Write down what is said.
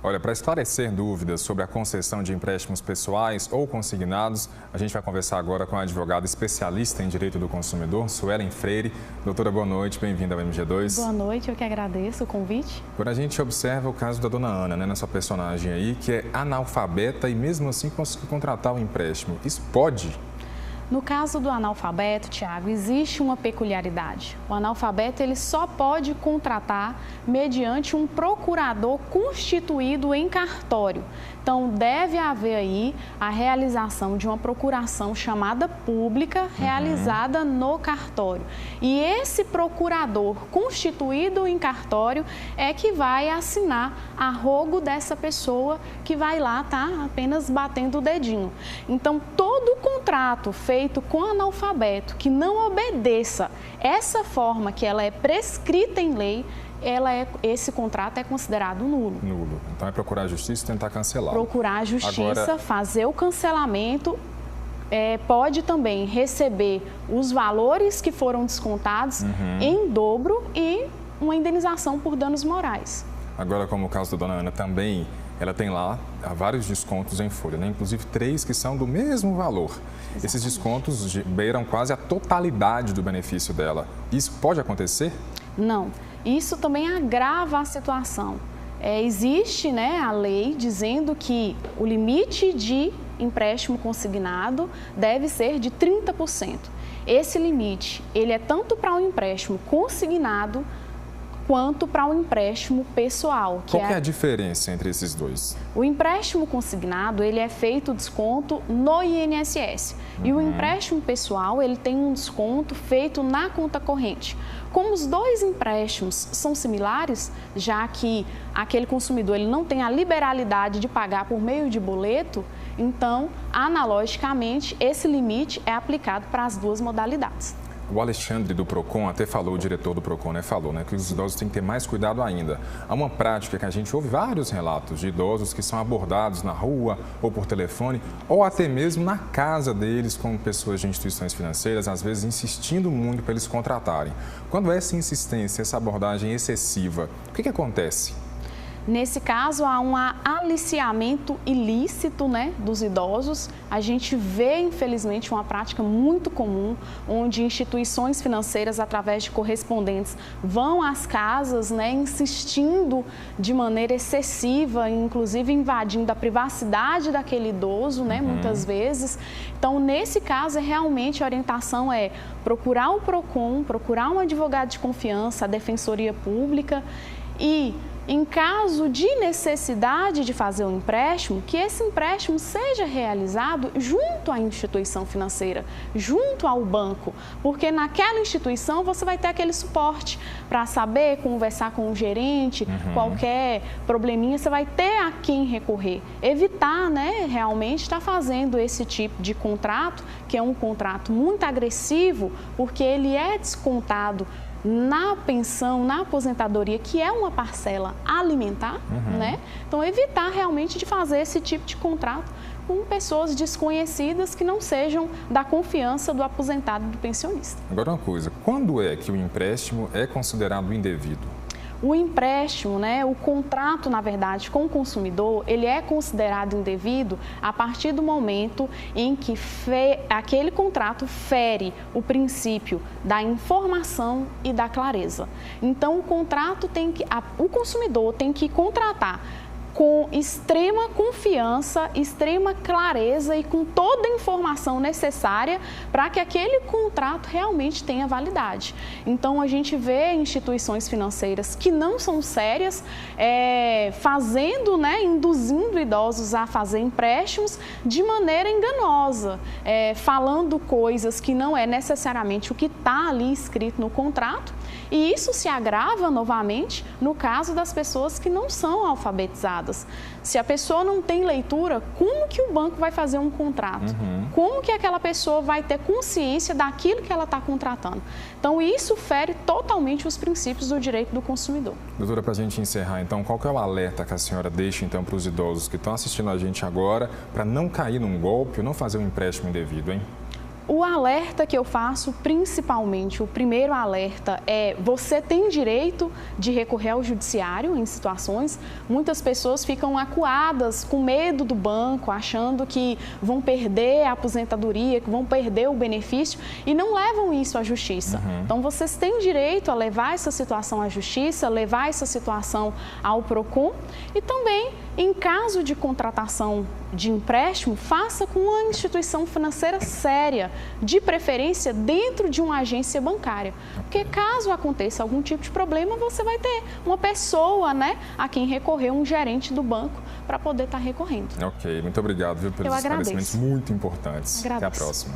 Olha, para esclarecer dúvidas sobre a concessão de empréstimos pessoais ou consignados, a gente vai conversar agora com a advogada especialista em direito do consumidor, Suelen Freire. Doutora, boa noite, bem-vinda ao MG2. Boa noite, eu que agradeço o convite. Agora a gente observa o caso da dona Ana, né, nessa personagem aí, que é analfabeta e mesmo assim conseguiu contratar o empréstimo. Isso pode? No caso do analfabeto, Tiago, existe uma peculiaridade. O analfabeto ele só pode contratar mediante um procurador constituído em cartório. Então, deve haver aí a realização de uma procuração chamada pública, realizada no cartório. E esse procurador constituído em cartório é que vai assinar a rogo dessa pessoa que vai lá apenas batendo o dedinho. Então, todo contrato feito com analfabeto que não obedeça essa forma que ela é prescrita em lei, esse contrato é considerado nulo. Nulo. Então é procurar a justiça e tentar cancelar. Procurar a justiça, fazer o cancelamento, pode também receber os valores que foram descontados em dobro e uma indenização por danos morais. Agora, como o caso da dona Ana também, ela tem lá vários descontos em folha, né? Inclusive 3 que são do mesmo valor. Exatamente. Esses descontos beiram quase a totalidade do benefício dela. Isso pode acontecer? Não. Isso também agrava a situação. Existe, né, a lei dizendo que o limite de empréstimo consignado deve ser de 30%. Esse limite, ele é tanto para um empréstimo consignado quanto para um empréstimo pessoal. Qual que é a diferença entre esses dois? O empréstimo consignado, ele é feito desconto no INSS. E o empréstimo pessoal, ele tem um desconto feito na conta corrente. Como os dois empréstimos são similares, já que aquele consumidor ele não tem a liberalidade de pagar por meio de boleto, então, analogicamente, esse limite é aplicado para as duas modalidades. O Alexandre do Procon até falou, o diretor do Procon, né, falou, né, que os idosos têm que ter mais cuidado ainda. Há uma prática que a gente ouve vários relatos de idosos que são abordados na rua ou por telefone ou até mesmo na casa deles com pessoas de instituições financeiras, às vezes insistindo muito para eles contratarem. Quando essa insistência, essa abordagem excessiva, o que acontece? Nesse caso, há um aliciamento ilícito, né, dos idosos. A gente vê, infelizmente, uma prática muito comum, onde instituições financeiras, através de correspondentes, vão às casas, né, insistindo de maneira excessiva, inclusive invadindo a privacidade daquele idoso, né, muitas vezes. Então, nesse caso, realmente a orientação é procurar o Procon, procurar um advogado de confiança, a Defensoria Pública e, em caso de necessidade de fazer um empréstimo, que esse empréstimo seja realizado junto à instituição financeira, junto ao banco, porque naquela instituição você vai ter aquele suporte para saber, conversar com o gerente, qualquer probleminha, você vai ter a quem recorrer. Evitar, né, realmente estar fazendo esse tipo de contrato, que é um contrato muito agressivo, porque ele é descontado na pensão, na aposentadoria, que é uma parcela alimentar, né? Então, evitar realmente de fazer esse tipo de contrato com pessoas desconhecidas que não sejam da confiança do aposentado e do pensionista. Agora uma coisa, quando é que o empréstimo é considerado indevido? O empréstimo, né, o contrato, na verdade, com o consumidor, ele é considerado indevido a partir do momento em que aquele contrato fere o princípio da informação e da clareza. Então, o consumidor tem que contratar com extrema confiança, extrema clareza e com toda a informação necessária para que aquele contrato realmente tenha validade. Então, a gente vê instituições financeiras que não são sérias, fazendo, né, induzindo idosos a fazer empréstimos de maneira enganosa, falando coisas que não é necessariamente o que está ali escrito no contrato. E isso se agrava novamente no caso das pessoas que não são alfabetizadas. Se a pessoa não tem leitura, como que o banco vai fazer um contrato? Como que aquela pessoa vai ter consciência daquilo que ela está contratando? Então, isso fere totalmente os princípios do direito do consumidor. Doutora, para a gente encerrar, então, qual que é o alerta que a senhora deixa, então, para os idosos que estão assistindo a gente agora, para não cair num golpe ou não fazer um empréstimo indevido, hein? O alerta que eu faço, principalmente, o primeiro alerta é: você tem direito de recorrer ao judiciário em situações. Muitas pessoas ficam acuadas, com medo do banco, achando que vão perder a aposentadoria, que vão perder o benefício e não levam isso à justiça. Então, vocês têm direito a levar essa situação à justiça, levar essa situação ao PROCON e também, em caso de contratação de empréstimo, faça com uma instituição financeira séria, de preferência dentro de uma agência bancária. Porque caso aconteça algum tipo de problema, você vai ter uma pessoa, né, a quem recorrer, um gerente do banco, para poder estar recorrendo. Ok, muito obrigado, viu, pelos esclarecimentos muito importantes. Agradeço. Até a próxima.